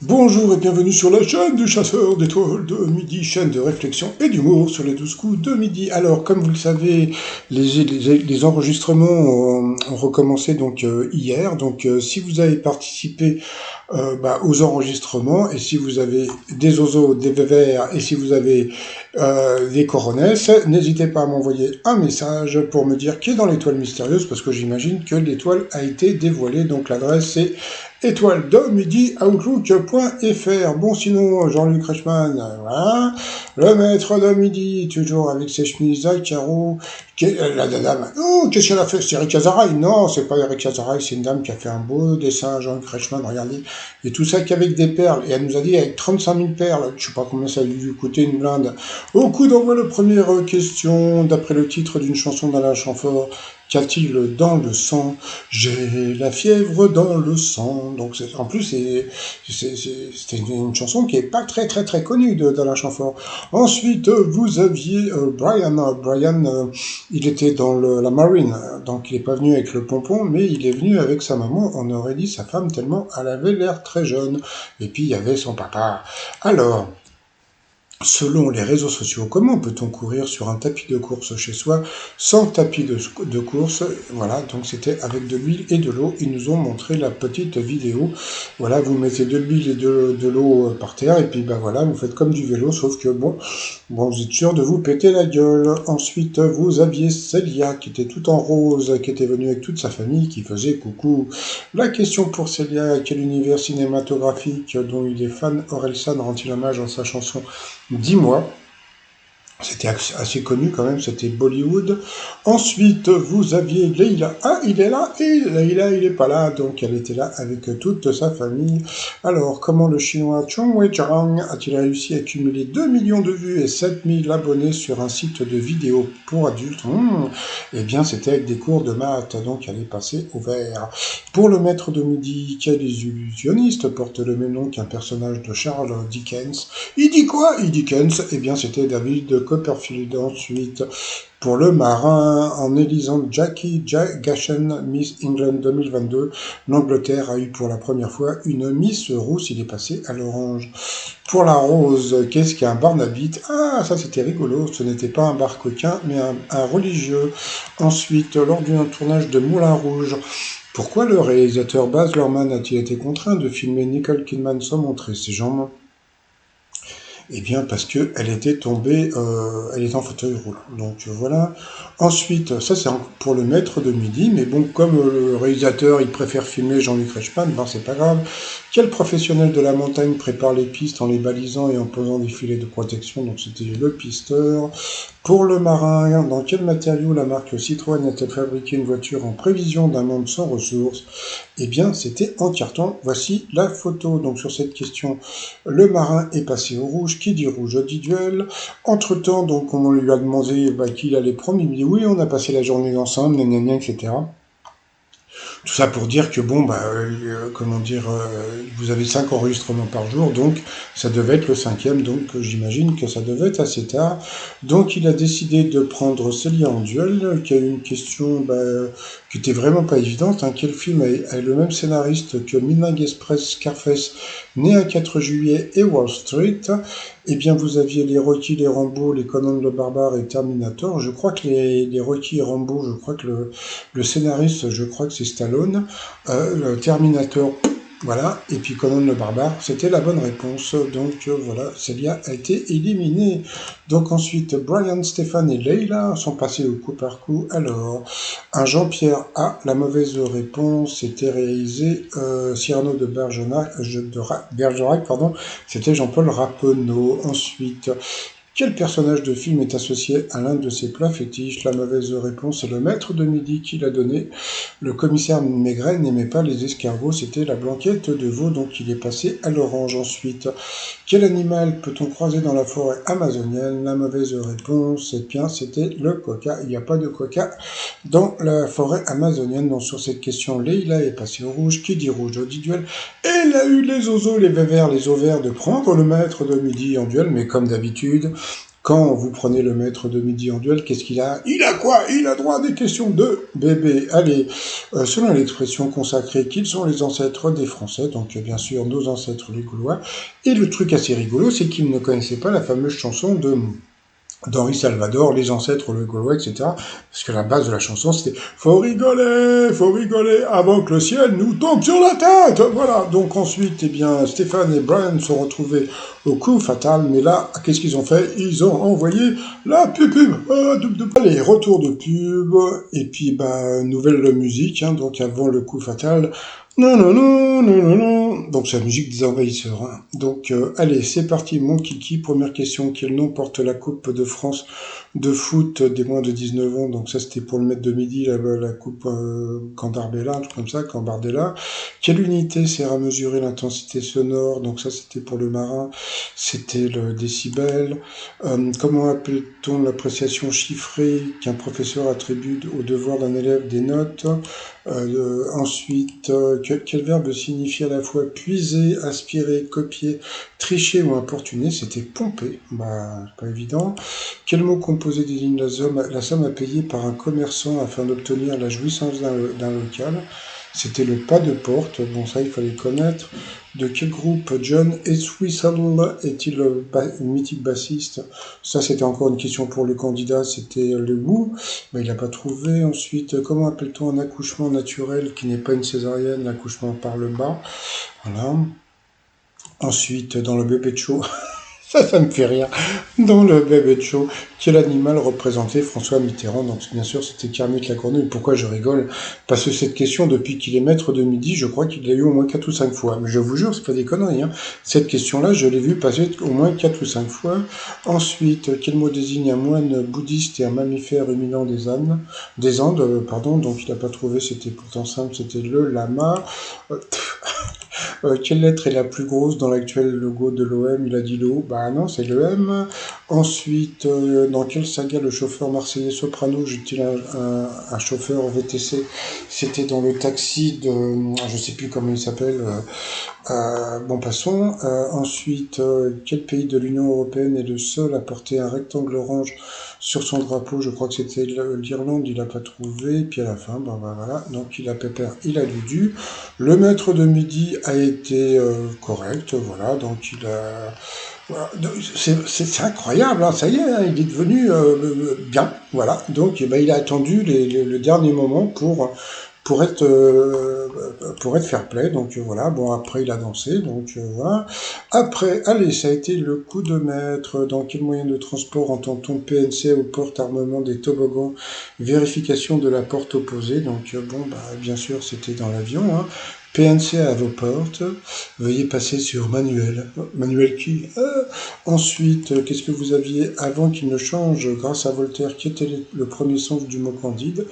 Bonjour et bienvenue sur la chaîne du chasseur d'étoiles de midi, chaîne de réflexion et d'humour sur les 12 coups de midi. Alors, comme vous le savez, les enregistrements ont recommencé donc hier. Donc, si vous avez participé aux enregistrements et si vous avez des oiseaux, des vévères et si vous avez des coronesses, n'hésitez pas à m'envoyer un message pour me dire qui est dans l'étoile mystérieuse parce que j'imagine que l'étoile a été dévoilée. Donc, l'adresse c'est étoile de midi outlook.fr. Bon, sinon, Jean-Luc Reichmann, voilà. Le maître de midi, toujours avec ses chemises à carreaux. La dame, oh, qu'est-ce qu'elle a fait? C'est Eric Azaraï? Non, c'est pas Eric Azaraï, c'est une dame qui a fait un beau dessin, Jean-Luc Reichmann, regardez. Et tout ça qu'avec des perles. Et elle nous a dit avec 35 000 perles. Je sais pas combien ça a dû coûter une blinde. Au coup d'envoi, la première question, d'après le titre d'une chanson d'Alain Chamfort. Qu'a-t-il dans le sang? J'ai la fièvre dans le sang. Donc en plus c'était une chanson qui est pas très connue d'Alain Chamfort. Ensuite vous aviez Brian, il était dans la marine, donc il est pas venu avec le pompon, mais il est venu avec sa maman. On aurait dit sa femme tellement elle avait l'air très jeune. Et puis il y avait son papa. Alors. Selon les réseaux sociaux, comment peut-on courir sur un tapis de course chez soi sans tapis de course? Voilà, donc c'était avec de l'huile et de l'eau. Ils nous ont montré la petite vidéo. Voilà, vous mettez de l'huile et de l'eau par terre et puis voilà, vous faites comme du vélo, sauf que bon, vous êtes sûr de vous péter la gueule. Ensuite, vous aviez Célia qui était tout en rose, qui était venue avec toute sa famille, qui faisait coucou. La question pour Célia, quel univers cinématographique dont il est fan Orelsan rend-il hommage dans sa chanson Dis-moi? C'était assez connu quand même, c'était Bollywood. Ensuite, vous aviez Leïla. Ah, il est là, et Leïla, il est pas là, donc elle était là avec toute sa famille. Alors, comment le chinois Chong Wei-Chang a-t-il réussi à cumuler 2 millions de vues et 7000 abonnés sur un site de vidéos pour adultes? Eh bien, c'était avec des cours de maths, donc elle est passée au vert. Pour le maître de midi, quel illusionniste porte le même nom qu'un personnage de Charles Dickens? Il dit quoi? Il dit Dickens. Eh bien, c'était David Copperfield. Ensuite, pour le marin, en élisant Jackie Gashen Miss England 2022, l'Angleterre a eu pour la première fois une Miss rousse. Il est passé à l'orange. Pour la rose, qu'est-ce qu'un Barnabite? Ah, ça c'était rigolo. Ce n'était pas un bar coquin, mais un religieux. Ensuite, lors d'un tournage de Moulin Rouge, pourquoi le réalisateur Baz Luhrmann a-t-il été contraint de filmer Nicole Kidman sans montrer ses jambes? Eh bien, parce que elle était tombée, elle était en fauteuil roulant. Donc voilà. Ensuite, ça c'est pour le maître de midi, mais bon, comme le réalisateur, il préfère filmer Jean-Luc Reichmann, ben c'est pas grave. Quel professionnel de la montagne prépare les pistes en les balisant et en posant des filets de protection? Donc c'était le pisteur. Pour le marin, dans quel matériau la marque Citroën a-t-elle fabriqué une voiture en prévision d'un monde sans ressources? Eh bien, c'était en carton. Voici la photo. Donc sur cette question, le marin est passé au rouge. Qui dit rouge dit duel. Entre-temps, donc on lui a demandé qui il allait prendre. Il me dit oui, on a passé la journée ensemble, etc. Tout ça pour dire que vous avez 5 enregistrements par jour, donc ça devait être le cinquième, donc j'imagine que ça devait être assez tard. Donc il a décidé de prendre Célia en duel, qui a eu une question qui était vraiment pas évidente. Quel film a le même scénariste que Midnight Express, Scarface, Né un 4 juillet et Wall Street? Eh bien, vous aviez les Rocky, les Rambo, les Conan le Barbare et Terminator. Je crois que les Rocky et Rambo, je crois que le scénariste, je crois que c'est Stallone. Le Terminator, voilà. Et puis Conan le Barbare, c'était la bonne réponse. Donc voilà, Célia a été éliminée. Donc ensuite, Brian, Stéphane et Leïla sont passés au coup par coup. Alors, un Jean-Pierre A, la mauvaise réponse était réalisé Cyrano de Bergerac, pardon, c'était Jean-Paul Rappeneau. Ensuite, quel personnage de film est associé à l'un de ses plats fétiches? La mauvaise réponse est le maître de midi qui l'a donné. Le commissaire Maigret n'aimait pas les escargots, c'était la blanquette de veau, donc il est passé à l'orange. Ensuite, quel animal peut-on croiser dans la forêt amazonienne? La mauvaise réponse, eh bien, c'était le quokka. Il n'y a pas de quokka dans la forêt amazonienne. Donc sur cette question, Leïla est passée au rouge. Qui dit rouge dit duel. Elle a eu les oiseaux, les vévères, les ovaires de prendre le maître de midi en duel, mais comme d'habitude, quand vous prenez le maître de midi en duel, qu'est-ce qu'il a? Il a quoi? Il a droit à des questions de bébé. Allez, selon l'expression consacrée, qu'ils sont les ancêtres des Français, donc bien sûr nos ancêtres les Gaulois, et le truc assez rigolo, c'est qu'ils ne connaissaient pas la fameuse chanson d'Henri Salvador, les ancêtres, le Gaulois, etc. Parce que la base de la chanson, c'était faut rigoler, avant que le ciel nous tombe sur la tête. Voilà. Donc ensuite, eh bien, Stéphane et Brian sont retrouvés au coup fatal. Mais là, qu'est-ce qu'ils ont fait? Ils ont envoyé la pub. Allez, retour de pub. Et puis, ben, nouvelle musique. Hein, donc avant le coup fatal. Non, non, non, non, non, non. Donc c'est la musique des envahisseurs. Hein. Donc allez, c'est parti, mon kiki. Première question, quel nom porte la Coupe de France de foot des moins de 19 ans? Donc ça c'était pour le maître de midi, la Coupe Candarbella, un truc comme ça, Cambardella. Quelle unité sert à mesurer l'intensité sonore? Donc ça c'était pour le marin, c'était le décibel. Comment appelle-t-on l'appréciation chiffrée qu'un professeur attribue au devoir d'un élève des notes? Ensuite, quel verbe signifie à la fois puiser, aspirer, copier, tricher ou importuner? C'était pomper. Bah, pas évident. Quel mot composé désigne la somme à payer par un commerçant afin d'obtenir la jouissance d'un local? C'était le pas de porte. Bon, ça, il fallait connaître. De quel groupe John Entwistle est-il le mythique bassiste? Ça, c'était encore une question pour le candidat. C'était le Who, mais il n'a pas trouvé. Ensuite, comment appelle-t-on un accouchement naturel qui n'est pas une césarienne, l'accouchement par le bas? Voilà. Ensuite, dans le bébé de show, ça me fait rire. Dans le bébé show, quel animal représentait François Mitterrand? Donc, bien sûr, c'était Kermit la Cornouille. Pourquoi je rigole? Parce que cette question, depuis qu'il est maître de midi, je crois qu'il l'a eu au moins 4 ou 5 fois. Mais je vous jure, c'est pas des conneries, hein. Cette question-là, je l'ai vue passer au moins 4 ou 5 fois. Ensuite, quel mot désigne un moine bouddhiste et un mammifère ruminant des Andes, pardon. Donc, il n'a pas trouvé, c'était pourtant simple, c'était le lama. Quelle lettre est la plus grosse dans l'actuel logo de l'OM? Il a dit le O. Bah non, c'est le M. Ensuite, dans quelle saga le chauffeur marseillais Soprano joue-t-il un chauffeur VTC? C'était dans le taxi de... Je sais plus comment il s'appelle. Bon, passons. Ensuite, quel pays de l'Union européenne est le seul à porter un rectangle orange sur son drapeau? Je crois que c'était l'Irlande, il n'a pas trouvé. Puis à la fin, ben voilà. Donc il a pépère, il a Dudu. Le maître de midi a été correct, voilà. Donc il a... Voilà. C'est incroyable, hein, ça y est, hein, il est devenu bien, voilà. Donc eh ben, il a attendu le dernier moment pour être fair play. Donc voilà, bon après il a dansé, donc voilà. Après, allez, ça a été le coup de maître. Dans quel moyen de transport entend-on PNC aux portes armement des toboggans? Vérification de la porte opposée. Donc bon, bah bien sûr c'était dans l'avion. Hein. PNC à vos portes. Veuillez passer sur manuel. Manuel qui? Ensuite, qu'est-ce que vous aviez avant qu'il ne change grâce à Voltaire? Qui était le premier sens du mot candide?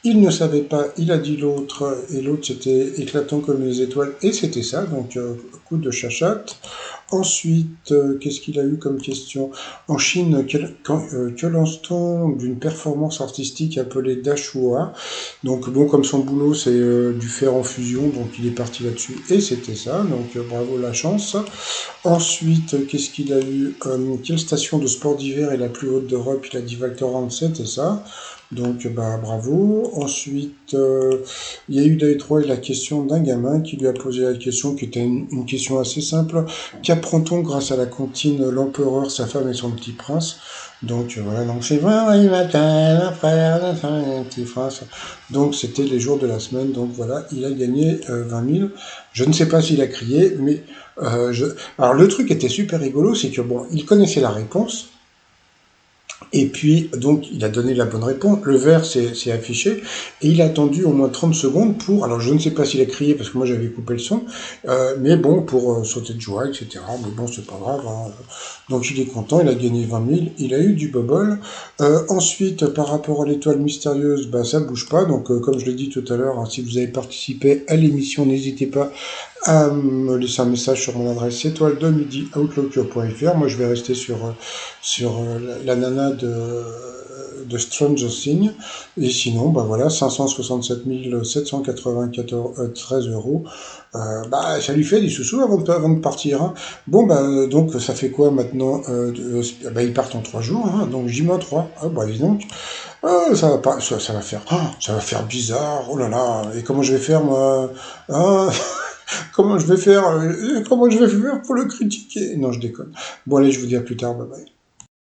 Il ne savait pas, il a dit l'autre, et l'autre c'était éclatant comme les étoiles, et c'était ça, donc coup de chachate. Ensuite, qu'est-ce qu'il a eu comme question? En Chine, que lance-t-on d'une performance artistique appelée Dashua? Donc bon, comme son boulot c'est du fer en fusion, donc il est parti là-dessus, et c'était ça, donc bravo la chance. Ensuite, qu'est-ce qu'il a eu? Quelle station de sport d'hiver est la plus haute d'Europe? Il a dit Val Thorens, c'était ça. Donc, bah, bravo. Ensuite, il y a eu dans les trois la question d'un gamin qui lui a posé la question, qui était une question assez simple. Qu'apprend-on grâce à la comptine L'Empereur, sa femme et son petit prince? Donc, voilà. Donc, c'est vendredi matin, la frère, la femme et le petit prince. Donc, c'était les jours de la semaine. Donc, voilà, il a gagné 20 000. Je ne sais pas s'il a crié, mais alors, le truc était super rigolo, c'est que, bon, il connaissait la réponse. Et puis, donc, il a donné la bonne réponse. Le vert s'est affiché. Et il a attendu au moins 30 secondes pour... Alors, je ne sais pas s'il a crié, parce que moi, j'avais coupé le son. Mais bon, pour sauter de joie, etc. Mais bon, c'est pas grave. Hein. Donc, il est content. Il a gagné 20 000. Il a eu du bubble. Ensuite, par rapport à l'étoile mystérieuse, bah, ça bouge pas. Donc, comme je l'ai dit tout à l'heure, hein, si vous avez participé à l'émission, n'hésitez pas à me laisser un message sur mon adresse étoile de midi outlook.fr. Moi, je vais rester sur la nana de Stranger Things. Et sinon, bah voilà, 567 794 euros. Bah, ça lui fait des sous-sous avant de partir. Hein. Bon, bah, donc, ça fait quoi maintenant bah, ils partent en 3 jours, hein, donc J-3. Ah, bah, dis donc. Ça va pas, ça va faire, ça va faire bizarre. Oh là là. Et comment je vais faire, moi hein. Comment je vais faire pour le critiquer? Non, je déconne. Bon, allez, je vous dis à plus tard. Bye bye.